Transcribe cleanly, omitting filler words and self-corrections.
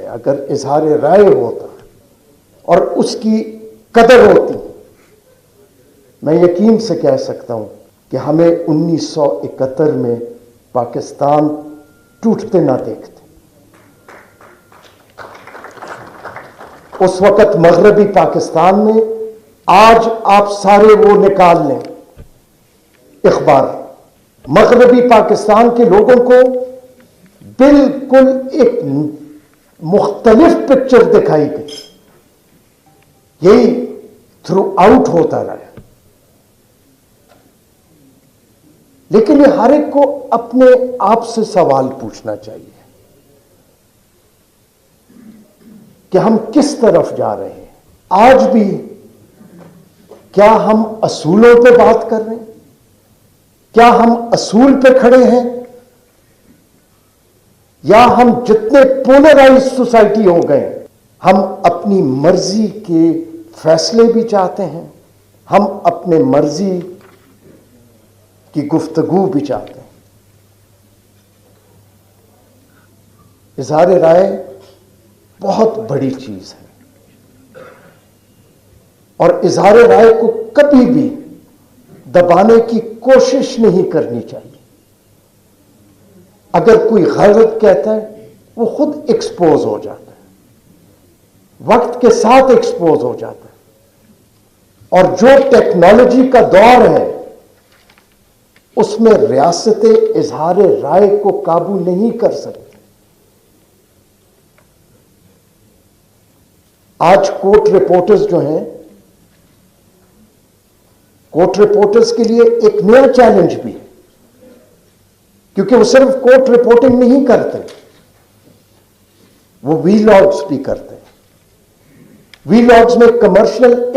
अगर इजहार राय होता और उसकी कदर होती, मैं यकीन से कह सकता हूं कि हमें 1971 में पाकिस्तान टूटते ना देखते। उस वक्त मगरबी पाकिस्तान में, आज आप सारे वो निकाल लें इखबार, मगरबी पाकिस्तान के लोगों को बिल्कुल एक मुख्तलिफ पिक्चर दिखाई गई। यही थ्रू आउट होता रहा। लेकिन ये हर एक को अपने आप से सवाल पूछना चाहिए कि हम किस तरफ जा रहे हैं। आज भी क्या हम असूलों पे बात कर रहे हैं? क्या हम असूल पे खड़े हैं, या हम जितने पोलराइज सोसाइटी हो गए, हम अपनी मर्जी के फैसले भी चाहते हैं, हम अपने मर्जी की गुफ्तगू भी चाहते हैं। इज़हार राय बहुत बड़ी चीज है और इज़हार राय को कभी भी दबाने की कोशिश नहीं करनी चाहिए। अगर कोई गलत कहता है वो खुद एक्सपोज हो जाता है, वक्त के साथ एक्सपोज हो जाता है। और जो टेक्नोलॉजी का दौर है उसमें रियासतें इज़हार राय को काबू नहीं कर सकती। आज कोर्ट रिपोर्टर्स जो हैं, कोर्ट रिपोर्टर्स के लिए एक नया चैलेंज भी है, क्योंकि वो सिर्फ कोर्ट रिपोर्टिंग नहीं करते, वो वीलॉग्स भी करते हैं। वीलॉग्स में कमर्शियल